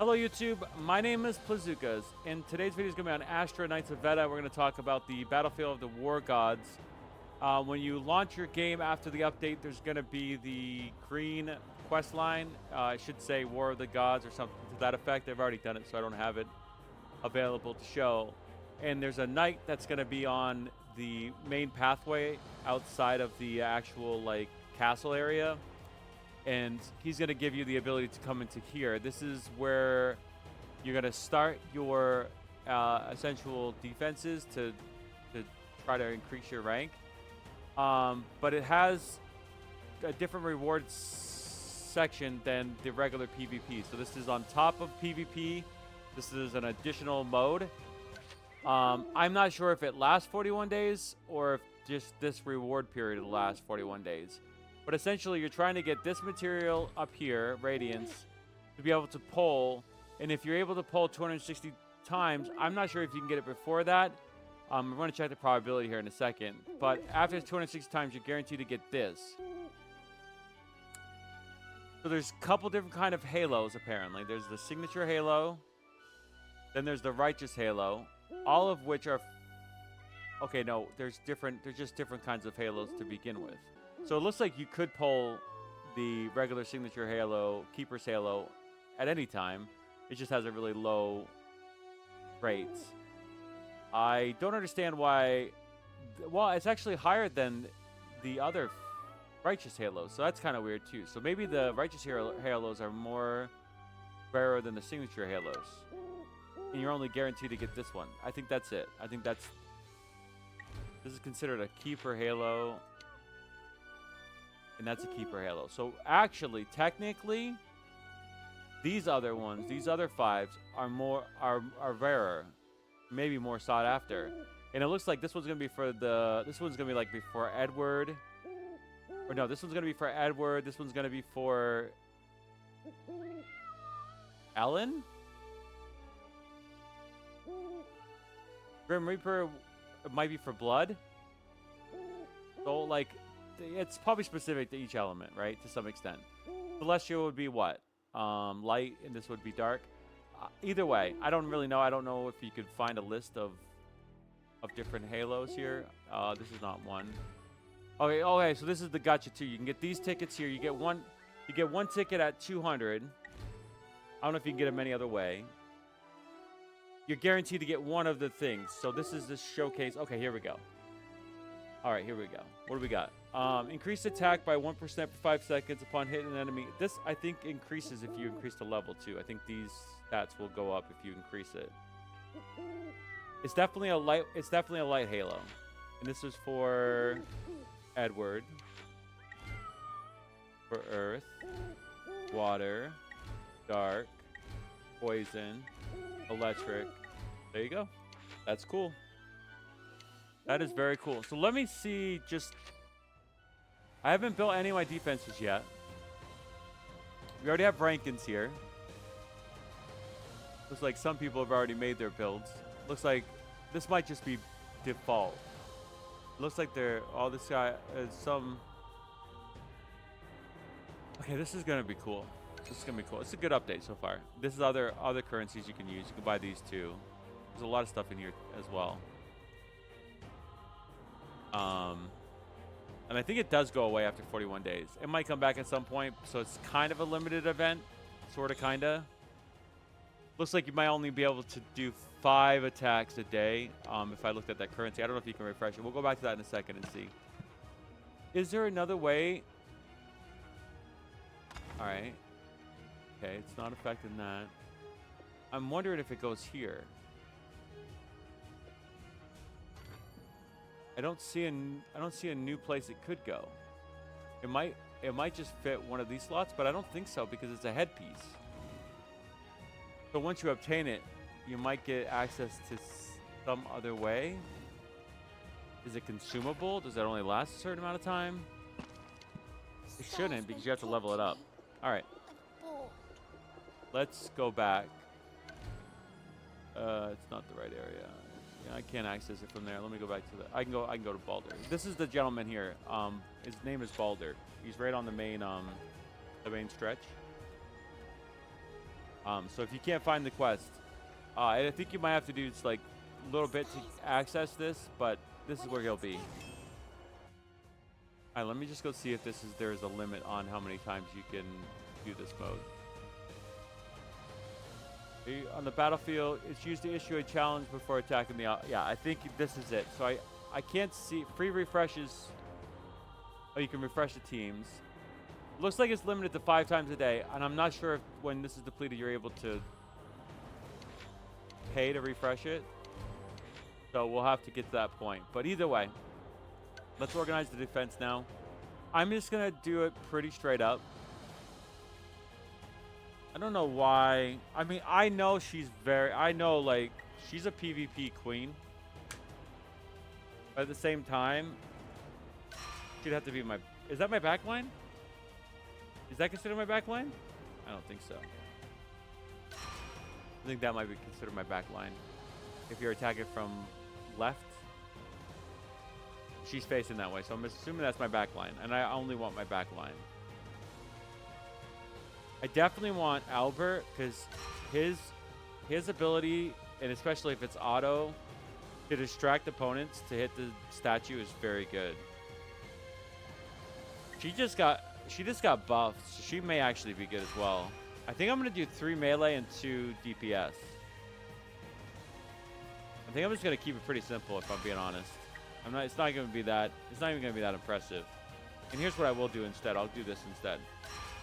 Hello YouTube, my name is Plazukas, and today's video is going to be on Astra Knights of Veda. We're going to talk about the battlefield of the War Gods. When you launch your game after the update, there's going to be the green quest line. I should say War of the Gods or something to that effect. I've already done it, so I don't have it available to show. And there's a knight that's going to be on the main pathway outside of the actual castle area. And he's going to give you the ability to come into here. This is where you're going to start your essential defenses to try to increase your rank. But it has a different rewards section than the regular PvP. So this is on top of PvP. This is an additional mode. I'm not sure if it lasts 41 days or if just this reward period will last 41 days. But essentially, you're trying to get this material up here, Radiance, to be able to pull. And if you're able to pull 260 times, I'm not sure if you can get it before that. I'm going to check the probability here in a second. But after 260 times, you're guaranteed to get this. So there's a couple different kind of halos, apparently. There's the signature halo. Then there's the righteous halo. All of which are... Okay, no, there's just different kinds of halos to begin with. So it looks like you could pull the regular signature halo, keeper's halo, at any time. It just has a really low rate. I don't understand why... Well, it's actually higher than the other righteous halos, so that's kind of weird too. So maybe the righteous halos are more rarer than the signature halos. And you're only guaranteed to get this one. I think that's it. I think that's... This is considered a keeper halo. And that's a keeper halo. So actually, technically, these other ones, these other fives, are rarer, maybe more sought after. And it looks like this one's gonna be for the. This one's gonna be like before Edward. Or no, this one's gonna be for Edward. This one's gonna be for Ellen. Grim Reaper might be for Blood. So like. It's probably specific to each element, right? To some extent. Celestial would be what? Light, and this would be dark. Either way, I don't really know. I don't know if you could find a list of different halos here. This is not one. Okay, so this is the gotcha too. You can get these tickets here. You get one ticket at 200. I don't know if you can get them any other way. You're guaranteed to get one of the things. So this is the showcase. Okay, here we go. All right, here we go. What do we got? Increased attack by 1% for 5 seconds upon hitting an enemy. This, I think, increases if you increase the level, too. I think these stats will go up if you increase it. It's definitely a light halo. And this is for Edward. For Earth. Water. Dark. Poison. Electric. There you go. That's cool. That is very cool. So let me see just... I haven't built any of my defenses yet. We already have Rankins here. Looks like some people have already made their builds. Looks like this might just be default. Looks like they're... Oh, this guy is some... Okay, this is going to be cool. This is going to be cool. It's a good update so far. This is other currencies you can use. You can buy these too. There's a lot of stuff in here as well. And I think it does go away after 41 days. It might come back at some point, so it's kind of a limited event. Sort of, kind of. Looks like you might only be able to do 5 attacks a day if I looked at that currency. I don't know if you can refresh it. We'll go back to that in a second and see. Is there another way? All right. Okay, it's not affecting that. I'm wondering if it goes here. I don't see a new place it could go. It might just fit one of these slots, but I don't think so because it's a headpiece. So once you obtain it, you might get access to some other way. Is it consumable? Does that only last a certain amount of time? It shouldn't because you have to level it up. All right. Let's go back. It's not the right area. Yeah, I can't access it from there. Let me go back to the... I can go to Balder. This is the gentleman here. His name is Balder. He's right on the main stretch. So if you can't find the quest, and I think you might have to do just like a little bit to access this, but this is where he'll be. All right, let me just go see if there's a limit on how many times you can do this mode. On the battlefield, it's used to issue a challenge before attacking the... Yeah, I think this is it. So I can't see... Free refreshes... Oh, you can refresh the teams. Looks like it's limited to 5 times a day, and I'm not sure if when this is depleted, you're able to pay to refresh it. So we'll have to get to that point. But either way, let's organize the defense now. I'm just going to do it pretty straight up. I don't know why. I mean, I know she's like, she's a PvP queen. But at the same time, she'd have to be my... Is that my backline? Is that considered my backline? I don't think so. I think that might be considered my backline. If you're attacking from left, she's facing that way. So I'm assuming that's my backline. And I only want my backline. I definitely want Albert because his ability, and especially if it's auto, to distract opponents to hit the statue is very good. She just got buffed, so she may actually be good as well. I think I'm gonna do 3 melee and 2 DPS. I think I'm just gonna keep it pretty simple if I'm being honest. It's not even gonna be that impressive. And here's what I will do instead. I'll do this instead.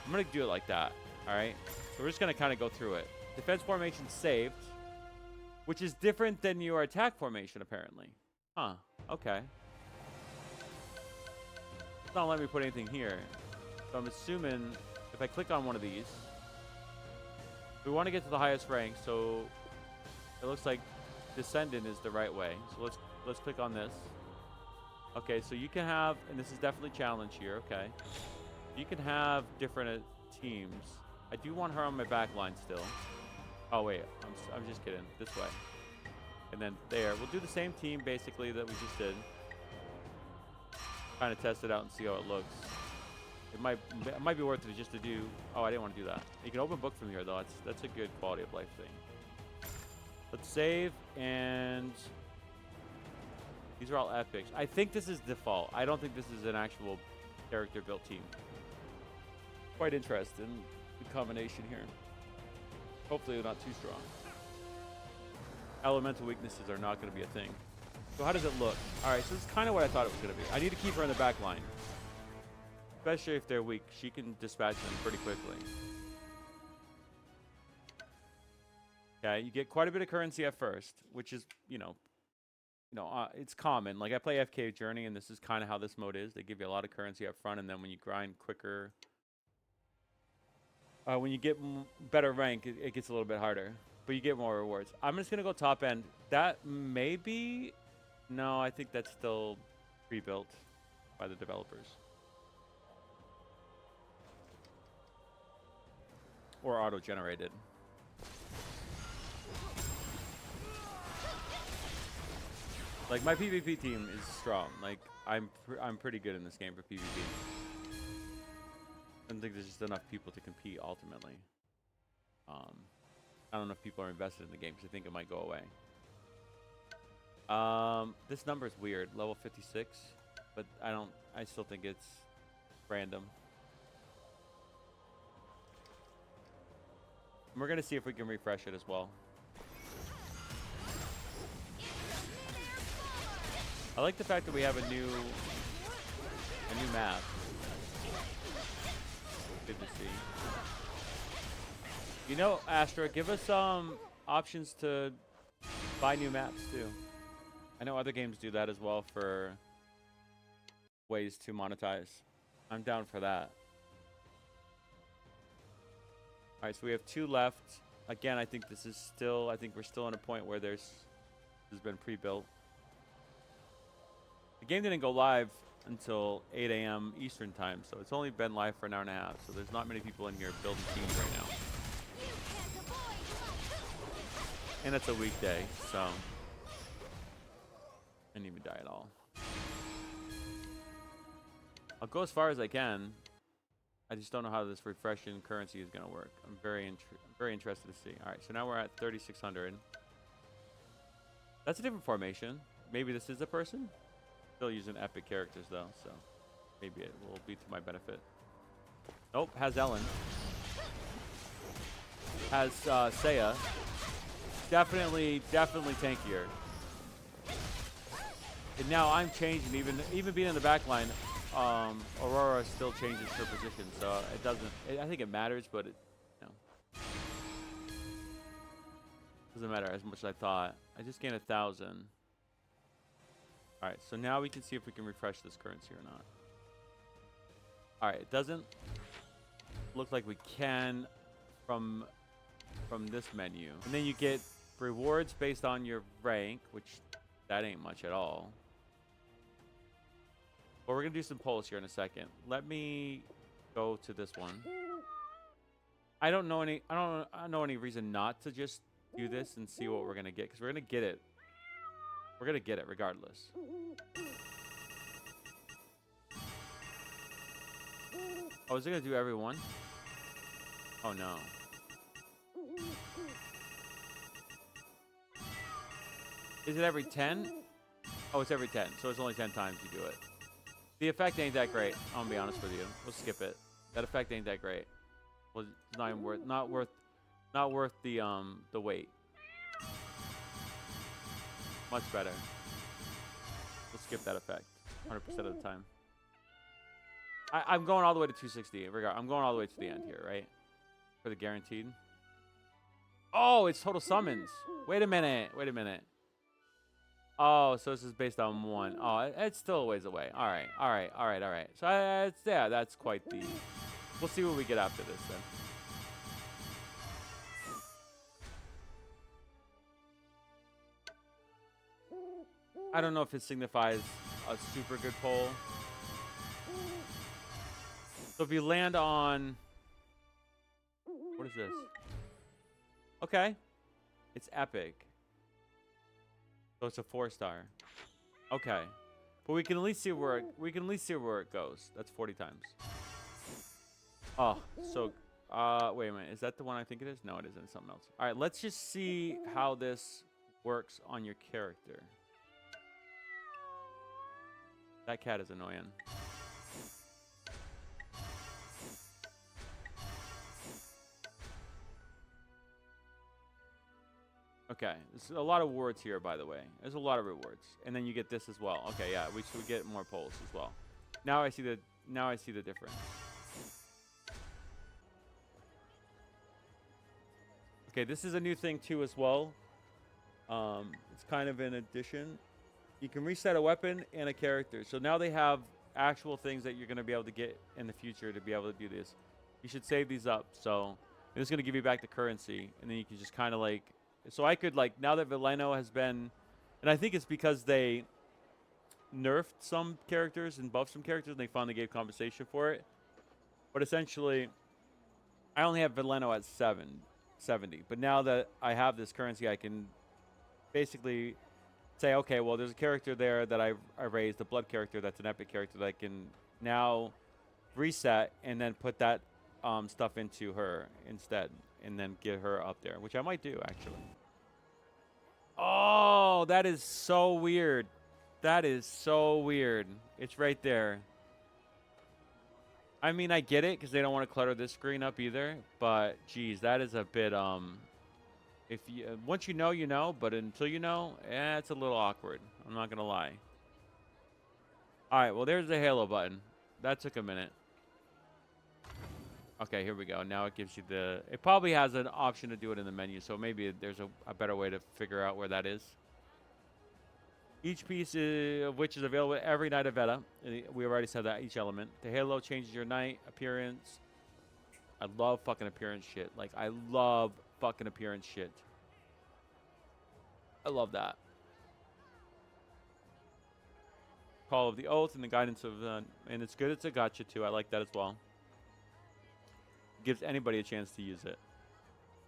I'm gonna do it like that. All right. So we're just gonna kind of go through it. Defense formation saved, which is different than your attack formation apparently. Huh. Okay. It's not letting me put anything here. So I'm assuming if I click on one of these, we want to get to the highest rank. So it looks like Descendant is the right way. So let's click on this. Okay. So you can have, and this is definitely challenge here. Okay. You can have different teams. I do want her on my back line still. Oh, wait. I'm just kidding. This way. And then there. We'll do the same team, basically, that we just did. Kind of test it out and see how it looks. It might be worth it just to do... Oh, I didn't want to do that. You can open book from here, though. That's a good quality of life thing. Let's save, and... These are all epics. I think this is default. I don't think this is an actual character-built team. Quite interesting. The combination here. Hopefully they're not too strong. Elemental weaknesses are not going to be a thing. So how does it look? All right, so this is kind of what I thought it was going to be. I need to keep her in the back line. Especially if they're weak. She can dispatch them pretty quickly. Okay, you get quite a bit of currency at first, which is, it's common. Like I play FK Journey, and this is kind of how this mode is. They give you a lot of currency up front, and then when you grind quicker... when you get better rank, it gets a little bit harder. But you get more rewards. I'm just going to go top end. That may be... No, I think that's still pre-built by the developers. Or auto-generated. Like, my PvP team is strong. Like, I'm pretty good in this game for PvP. I don't think there's just enough people to compete ultimately. I don't know if people are invested in the game because I think it might go away. This number is weird, level 56, but I still think it's random. And we're gonna see if we can refresh it as well. I like the fact that we have a new map. Good to see. You know, Astra, give us some options to buy new maps too. I know other games do that as well for ways to monetize. I'm down for that. All right, so we have 2 left. Again, I think we're still in a point where this has been pre-built. The game didn't go live until 8 a.m. Eastern time, so it's only been live for an hour and a half. So there's not many people in here building teams right now. And it's a weekday, so I didn't even die at all. I'll go as far as I can. I just don't know how this refreshing currency is going to work. I'm very interested to see. All right, so now we're at 3,600. That's a different formation. Maybe this is a person. Still using epic characters though, so maybe it will be to my benefit. Nope, has Ellen. Has Seiya. Definitely tankier. And now I'm changing, even being in the back line, Aurora still changes her position, so it doesn't. I think it matters, but it, you know, doesn't matter as much as I thought. I just gained 1,000. All right, so now we can see if we can refresh this currency or not. All right, it doesn't look like we can from this menu. And then you get rewards based on your rank, which that ain't much at all. But we're gonna do some polls here in a second. Let me go to this one. I don't know any reason not to just do this and see what we're gonna get, because we're gonna get it. We're gonna get it regardless. Oh, is it gonna do every one? Oh no. Is it every 10? Oh, it's every 10, so it's only 10 times you do it. The effect ain't that great. I'm gonna be honest with you. We'll skip it. That effect ain't that great. Well, it's not even worth the wait. Much better. We'll skip that effect 100% of the time. I'm going all the way to 260. I'm going all the way to the end here, right? For the guaranteed. Oh, it's total summons. Wait a minute. Oh, so this is based on one. Oh, it's still a ways away. All right. So yeah, that's quite the. We'll see what we get after this then. I don't know if it signifies a super good poll. So if you land on, what is this? Okay, it's epic. So it's a 4-star. Okay, but we can at least see where it goes. That's 40 times. Oh, so wait a minute. Is that the one I think it is? No, it isn't. It's something else. All right, let's just see how this works on your character. That cat is annoying. Okay, there's a lot of rewards here, by the way. There's a lot of rewards, and then you get this as well. Okay, yeah, we should get more polls as well. Now I see the difference. Okay, this is a new thing too as well. It's kind of an addition. You can reset a weapon and a character. So now they have actual things that you're going to be able to get in the future to be able to do this. You should save these up. So it's going to give you back the currency, and then you can just kind of like. So I could like, now that Veleno has been, and I think it's because they nerfed some characters and buffed some characters, and they finally gave compensation for it. But essentially, I only have Veleno at 70. But now that I have this currency, I can basically say, okay, well, there's a character there that I raised, the blood character that's an epic character that I can now reset and then put that stuff into her instead, and then get her up there, which I might do, actually. Oh, that is so weird. That is so weird. It's right there. I mean, I get it, because they don't want to clutter this screen up either, but, geez, that is a bit, if you, once you know, but until you know, it's a little awkward. I'm not going to lie. All right, well, there's the Halo button. That took a minute. Okay, here we go. Now it gives you the... It probably has an option to do it in the menu, so maybe there's a better way to figure out where that is. Each piece of which is available every night of Veda. We already said that, each element. The Halo changes your night appearance. I love fucking appearance shit. Like, I love fucking appearance shit. I love that. Call of the Oath and the guidance of... and it's good it's a gotcha, too. I like that as well. Gives anybody a chance to use it.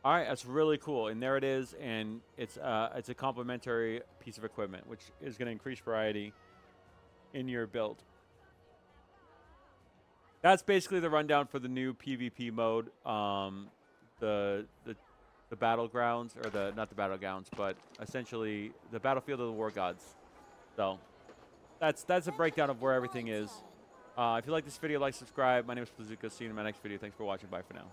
All right, that's really cool, and there it is, and it's a complementary piece of equipment, which is going to increase variety in your build. That's basically the rundown for the new PvP mode. The battlegrounds, or the not the battlegrounds, but essentially the battlefield of the war gods. So that's a breakdown of where everything is. If you like this video, like, subscribe. My name is Plazuka. See you in my next video. Thanks for watching. Bye for now.